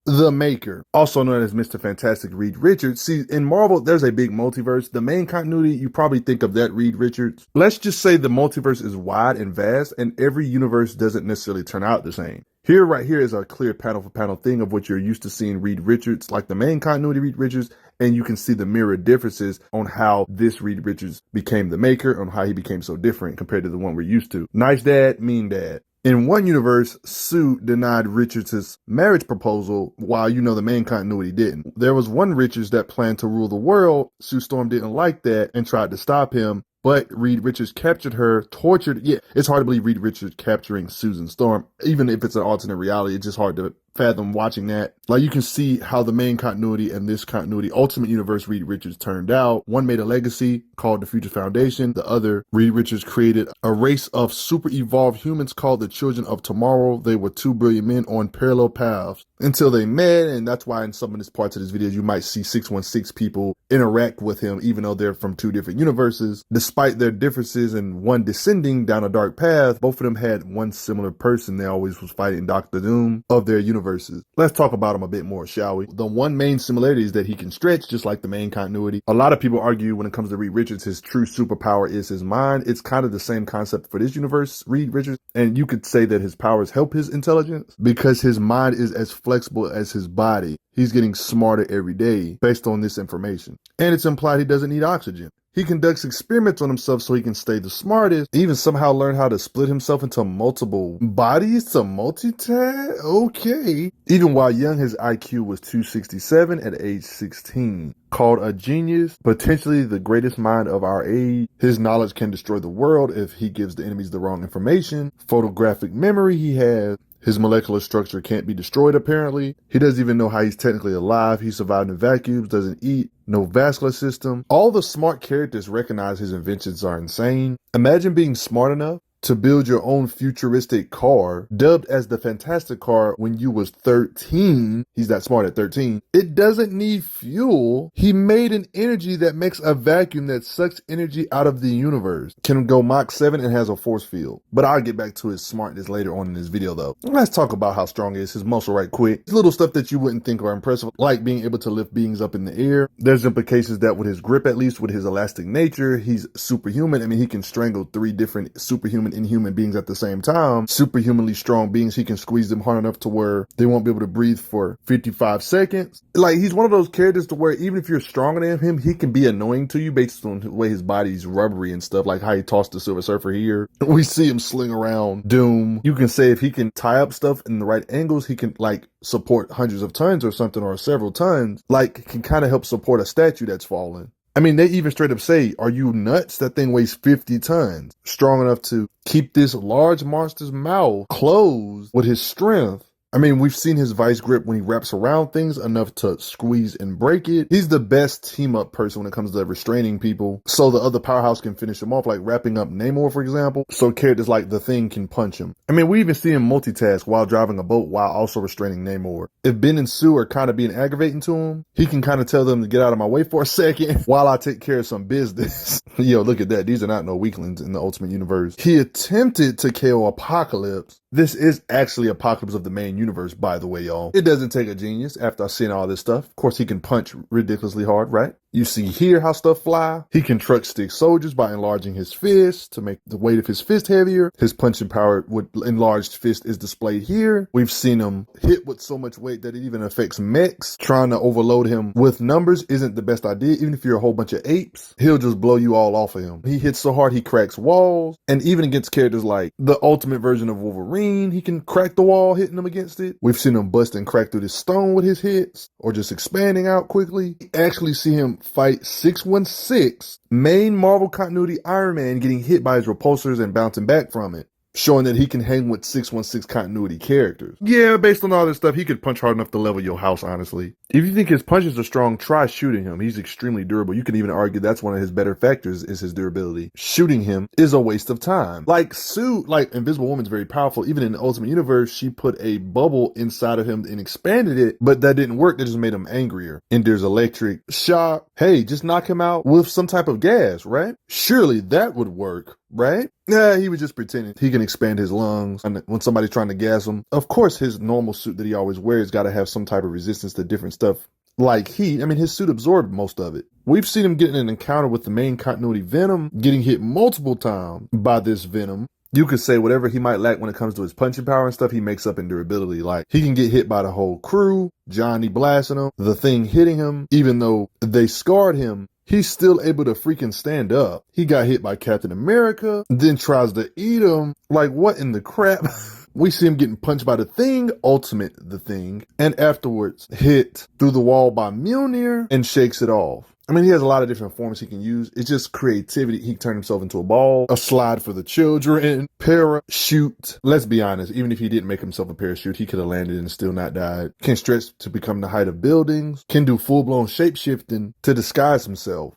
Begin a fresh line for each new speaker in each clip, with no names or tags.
the Maker, also known as Mr. Fantastic Reed Richards. See, in Marvel, there's a big multiverse. The main continuity, you probably think of that Reed Richards. Let's just say the multiverse is wide and vast, and every universe doesn't necessarily turn out the same. Here, right here is a clear panel for panel thing of what you're used to seeing Reed Richards, like the main continuity Reed Richards, and you can see the mirror differences on how this Reed Richards became the Maker, on how he became so different compared to the one we're used to. Nice dad, mean dad. In one universe, Sue denied Richards' marriage proposal, while the main continuity didn't. There was one Richards that planned to rule the world. Sue Storm didn't like that and tried to stop him, but Reed Richards captured her, tortured. Yeah, it's hard to believe Reed Richards capturing Susan Storm. Even if it's an alternate reality, it's just hard to fathom watching that. Like, you can see how the main continuity and this continuity Ultimate Universe Reed Richards turned out. One made a legacy called the Future Foundation. The other, Reed Richards created a race of super evolved humans called the Children of Tomorrow. They were two brilliant men on parallel paths until they met, and that's why in some of these parts of this video you might see 616 people interact with him even though they're from two different universes. Despite their differences and one descending down a dark path, both of them had one similar person. They always was fighting Dr. Doom of their universes. Let's talk about him a bit more, shall we? The one main similarity is that he can stretch just like the main continuity. A lot of people argue when it comes to Reed Richards, his true superpower is his mind. It's kind of the same concept for this universe, Reed Richards. And you could say that his powers help his intelligence because his mind is as flexible as his body. He's getting smarter every day based on this information. And it's implied he doesn't need oxygen. He conducts experiments on himself so he can stay the smartest, even somehow learn how to split himself into multiple bodies to multitask? Okay. Even while young, his IQ was 267 at age 16. Called a genius, potentially the greatest mind of our age. His knowledge can destroy the world if he gives the enemies the wrong information. Photographic memory he has. His molecular structure can't be destroyed, apparently. He doesn't even know how he's technically alive. He survived in vacuums, doesn't eat, no vascular system. All the smart characters recognize his inventions are insane. Imagine being smart enough to build your own futuristic car, dubbed as the Fantastic Car when you was 13. He's that smart at 13. It doesn't need fuel. He made an energy that makes a vacuum that sucks energy out of the universe. Can go Mach 7 and has a force field. But I'll get back to his smartness later on in this video though. Let's talk about how strong he is. His muscle right quick. Little stuff that you wouldn't think are impressive, like being able to lift beings up in the air. There's implications that with his grip, at least with his elastic nature, he's superhuman. I mean, he can strangle 3 different superhuman inhuman beings at the same time. Superhumanly strong beings, he can squeeze them hard enough to where they won't be able to breathe for 55 seconds. Like, he's one of those characters to where even if you're stronger than him, he can be annoying to you based on the way his body's rubbery and stuff, like how he tossed the Silver Surfer here. We see him sling around Doom. You can say if he can tie up stuff in the right angles, he can like support hundreds of tons or something, or several tons, like can kind of help support a statue that's fallen. I mean, they even straight up say, are you nuts? That thing weighs 50 tons. Strong enough to keep this large monster's mouth closed with his strength. I mean, we've seen his vice grip when he wraps around things enough to squeeze and break it. He's the best team-up person when it comes to restraining people, so the other powerhouse can finish him off, like wrapping up Namor, for example, so characters like the Thing can punch him. I mean, we even see him multitask while driving a boat while also restraining Namor. If Ben and Sue are kind of being aggravating to him, he can kind of tell them to get out of my way for a second while I take care of some business. Yo, look at that. These are not no weaklings in the Ultimate Universe. He attempted to KO Apocalypse. This is actually Apocalypse of the main universe, by the way, y'all. It doesn't take a genius after seeing all this stuff. Of course, he can punch ridiculously hard, right? You see here how stuff fly. He can truck stick soldiers by enlarging his fist to make the weight of his fist heavier. His punching power with enlarged fist is displayed here. We've seen him hit with so much weight that it even affects mechs. Trying to overload him with numbers isn't the best idea. Even if you're a whole bunch of apes, he'll just blow you all off of him. He hits so hard he cracks walls. And even against characters like the ultimate version of Wolverine, he can crack the wall hitting him against it. We've seen him bust and crack through the stone with his hits, or just expanding out quickly. We actually see him fight 616, main Marvel continuity Iron Man, getting hit by his repulsors and bouncing back from it, showing that he can hang with 616 continuity characters. Yeah, based on all this stuff, he could punch hard enough to level your house, honestly. If you think his punches are strong, try shooting him. He's extremely durable. You can even argue that's one of his better factors is his durability. Shooting him is a waste of time. Like Sue, like Invisible Woman's very powerful. Even in the Ultimate Universe, she put a bubble inside of him and expanded it, but that didn't work. That just made him angrier. And there's electric shock. Hey, just knock him out with some type of gas, right? Surely that would work, right? Yeah, he was just pretending he can expand his lungs and when somebody's trying to gas him. Of course, his normal suit that he always wears got to have some type of resistance to different stuff. Like heat, I mean, his suit absorbed most of it. We've seen him get in an encounter with the main continuity Venom, getting hit multiple times by this Venom. You could say whatever he might lack when it comes to his punching power and stuff, he makes up in durability. Like, he can get hit by the whole crew, Johnny blasting him, the Thing hitting him, even though they scarred him. He's still able to freaking stand up. He got hit by Captain America, then tries to eat him. Like, what in the crap? We see him getting punched by the Thing, Ultimate the Thing, and afterwards hit through the wall by Mjolnir and shakes it off. I mean, he has a lot of different forms he can use. It's just creativity. He can turn himself into a ball, a slide for the children, parachute. Let's be honest, even if he didn't make himself a parachute, he could have landed and still not died. Can stretch to become the height of buildings, can do full-blown shape-shifting to disguise himself.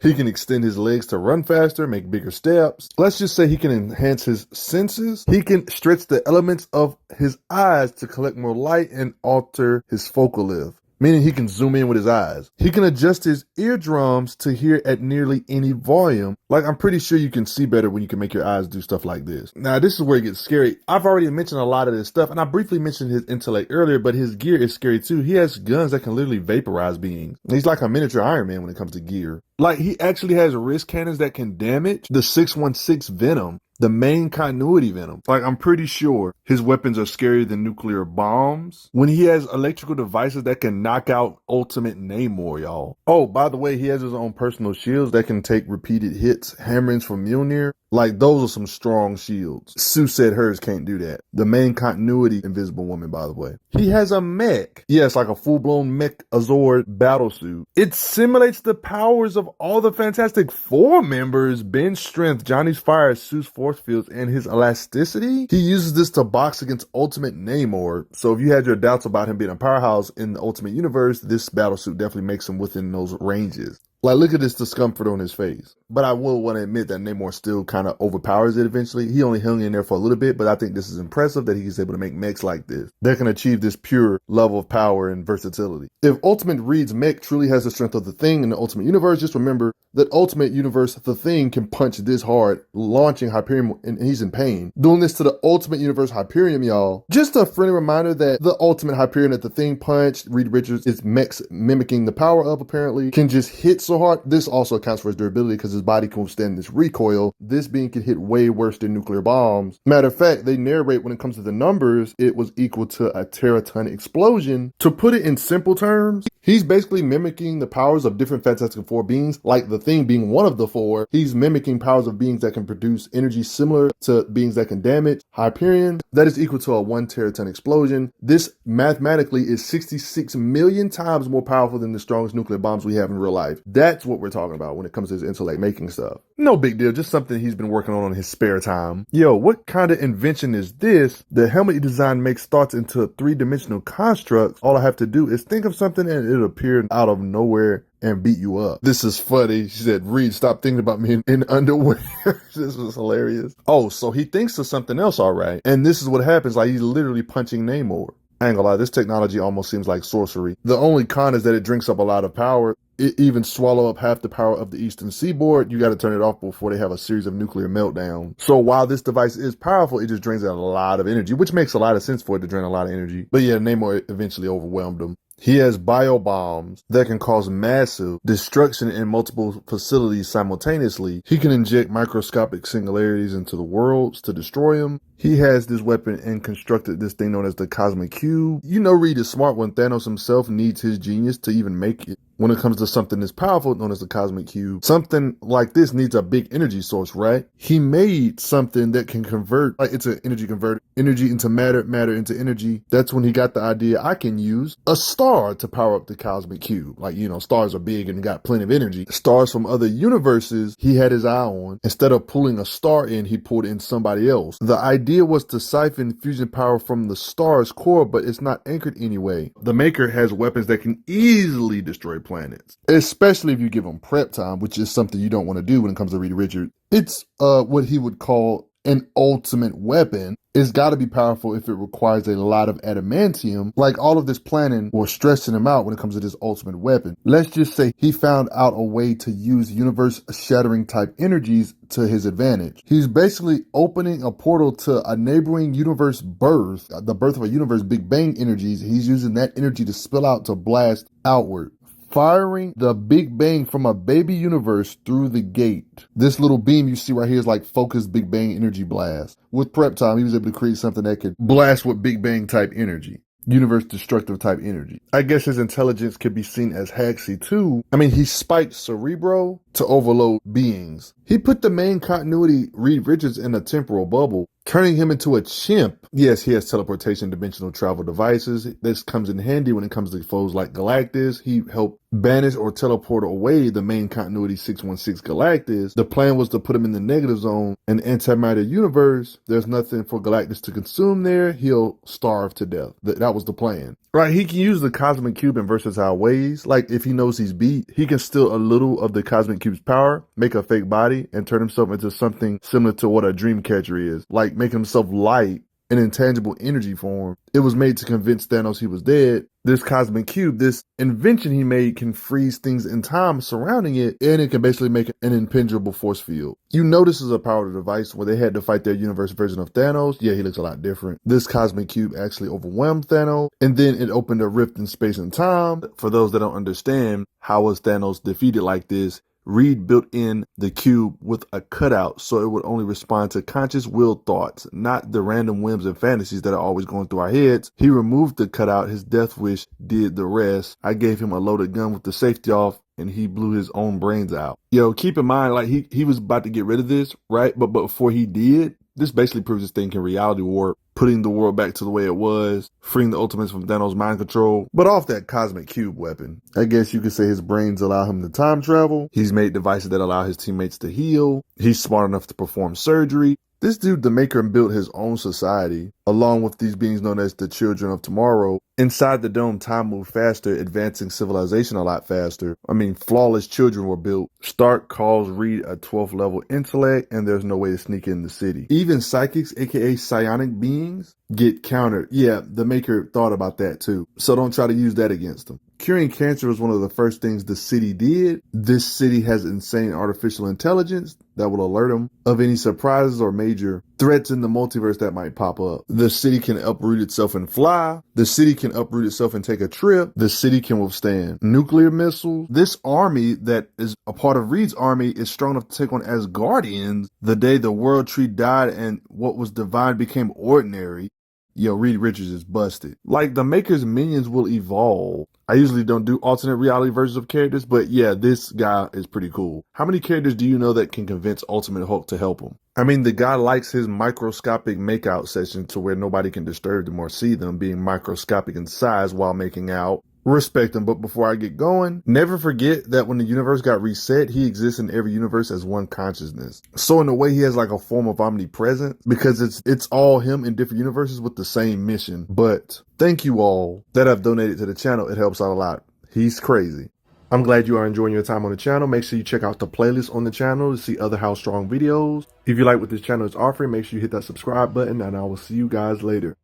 He can extend his legs to run faster, make bigger steps. Let's just say he can enhance his senses. He can stretch the elements of his eyes to collect more light and alter his focal length, meaning he can zoom in with his eyes. He can adjust his eardrums to hear at nearly any volume. Like, I'm pretty sure you can see better when you can make your eyes do stuff like this. Now, this is where it gets scary. I've already mentioned a lot of this stuff, and I briefly mentioned his intellect earlier, but his gear is scary too. He has guns that can literally vaporize beings. He's like a miniature Iron Man when it comes to gear. Like, he actually has wrist cannons that can damage the 616 Venom, the main continuity Venom. Like, I'm pretty sure his weapons are scarier than nuclear bombs. When he has electrical devices that can knock out Ultimate Namor, y'all. Oh, by the way, he has his own personal shields that can take repeated hits, hammerings from Mjolnir. Like, those are some strong shields. Sue said hers can't do that. The main continuity Invisible Woman, by the way. He has a mech. Yes, like a full-blown mech Azord battle suit. It simulates the powers of all the Fantastic Four members. Ben's strength, Johnny's fire, Sue's force fields, and his elasticity. He uses this to box against Ultimate Namor. So if you had your doubts about him being a powerhouse in the Ultimate Universe, this battle suit definitely makes him within those ranges. Like, look at this discomfort on his face. But I will want to admit that Namor still kind of overpowers it eventually. He only hung in there for a little bit, but I think this is impressive that he's able to make mechs like this that can achieve this pure level of power and versatility. If Ultimate Reed's mech truly has the strength of the Thing in the Ultimate Universe, just remember that Ultimate Universe, the Thing can punch this hard, launching Hyperion, and he's in pain. Doing this to the Ultimate Universe Hyperion, y'all. Just a friendly reminder that the Ultimate Hyperion that the Thing punched, Reed Richards, is mechs mimicking the power up apparently, can just hit so hard. This also accounts for his durability because his body can withstand this recoil. This being can hit way worse than nuclear bombs. Matter of fact, they narrate when it comes to the numbers, it was equal to a teraton explosion. To put it in simple terms, he's basically mimicking the powers of different Fantastic Four beings, like the Thing being one of the four. He's mimicking powers of beings that can produce energy similar to beings that can damage Hyperion. That is equal to a 1 teraton explosion. This mathematically is 66 million times more powerful than the strongest nuclear bombs we have in real life. That's what we're talking about when it comes to his intellect making stuff. No big deal, just something he's been working on his spare time. Yo, what kind of invention is this? The helmet he designed makes thoughts into three-dimensional constructs. All I have to do is think of something and it'll appear out of nowhere and beat you up. This is funny. She said, Reed, stop thinking about me in underwear. This was hilarious. Oh, so he thinks of something else, all right. And this is what happens, like he's literally punching Namor. I ain't gonna lie, this technology almost seems like sorcery. The only con is that it drinks up a lot of power. It even swallow up half the power of the Eastern Seaboard. You got to turn it off before they have a series of nuclear meltdowns. So while this device is powerful, it just drains out a lot of energy, which makes a lot of sense for it to drain a lot of energy. But yeah, Namor eventually overwhelmed him. He has biobombs that can cause massive destruction in multiple facilities simultaneously. He can inject microscopic singularities into the worlds to destroy them. He has this weapon and constructed this thing known as the Cosmic Cube. You know Reed is smart when Thanos himself needs his genius to even make it. When it comes to something that's powerful, known as the Cosmic Cube, something like this needs a big energy source, right? He made something that can convert, like it's an energy converter, energy into matter, matter into energy. That's when he got the idea, I can use a star to power up the Cosmic Cube. Like, you know, stars are big and got plenty of energy. Stars from other universes, he had his eye on. Instead of pulling a star in, he pulled in somebody else. The idea was to siphon fusion power from the star's core, but it's not anchored anyway. The Maker has weapons that can easily destroy planets, especially if you give them prep time, which is something you don't want to do when it comes to Reed Richards. It's what he would call an ultimate weapon, it's got to be powerful if it requires a lot of adamantium. Like all of this planning was stressing him out when it comes to this ultimate weapon. Let's just say he found out a way to use universe-shattering type energies to his advantage. He's basically opening a portal to a neighboring universe birth, the birth of a universe, Big Bang energies. He's using that energy to spill out to blast outward, firing the Big Bang from a baby universe through the gate. This little beam you see right here is like focused Big Bang energy blast. With prep time, he was able to create something that could blast with Big Bang type energy. Universe destructive type energy. I guess his intelligence could be seen as Haxi too. I mean, he spiked Cerebro to overload beings. He put the main continuity Reed Richards in a temporal bubble, turning him into a chimp. Yes, he has teleportation dimensional travel devices. This comes in handy when it comes to foes like Galactus. He helped banish or teleport away the main continuity 616 Galactus. The plan was to put him in the negative zone, an antimatter universe. There's nothing for Galactus to consume there. He'll starve to death. That was the plan. Right, he can use the Cosmic Cube in versatile ways. Like if he knows he's beat, he can steal a little of the Cosmic Cube's power, make a fake body, and turn himself into something similar to what a Dreamcatcher is. Like making himself light in intangible energy form. It was made to convince Thanos he was dead. This Cosmic Cube, this invention he made, can freeze things in time surrounding it, and it can basically make an impenetrable force field. You know this is a powered device. When they had to fight their universe version of Thanos, yeah, he looks a lot different. This Cosmic Cube actually overwhelmed Thanos, and then it opened a rift in space and time. For those that don't understand, how was Thanos defeated like this? Reed built in the cube with a cutout so it would only respond to conscious willed thoughts, not the random whims and fantasies that are always going through our heads. He removed the cutout. His death wish did the rest. I gave him a loaded gun with the safety off, and he blew his own brains out. Yo, keep in mind, like he was about to get rid of this, right? But before he did, this basically proves this thing can reality warp, putting the world back to the way it was, freeing the Ultimates from Thanos' mind control. But off that Cosmic Cube weapon, I guess you could say his brains allow him to time travel. He's made devices that allow his teammates to heal. He's smart enough to perform surgery. This dude, the maker, built his own society, along with these beings known as the Children of Tomorrow. Inside the dome, time moved faster, advancing civilization a lot faster. I mean, flawless children were built. Stark calls Reed a 12th level intellect, and there's no way to sneak in the city. Even psychics, aka psionic beings, get countered. Yeah, the maker thought about that too. So don't try to use that against them. Curing cancer was one of the first things the city did. This city has insane artificial intelligence that will alert them of any surprises or major threats in the multiverse that might pop up. The city can uproot itself and fly. The city can uproot itself and take a trip. The city can withstand nuclear missiles. This army that is a part of Reed's army is strong enough to take on Asgardians the day the World Tree died and what was divine became ordinary. Yo, Reed Richards is busted. Like, the maker's minions will evolve. I usually don't do alternate reality versions of characters, but yeah, this guy is pretty cool. How many characters do you know that can convince Ultimate Hulk to help him? I mean, the guy likes his microscopic makeout session to where nobody can disturb them or see them being microscopic in size while making out. Respect him, but before I get going, never forget that when the universe got reset, he exists in every universe as one consciousness. So in a way, he has like a form of omnipresence because it's all him in different universes with the same mission. But thank you all that have donated to the channel. It helps out a lot. He's crazy. I'm glad you are enjoying your time on the channel. Make sure you check out the playlist on the channel to see other How Strong videos. If you like what this channel is offering, make sure you hit that subscribe button, and I will see you guys later.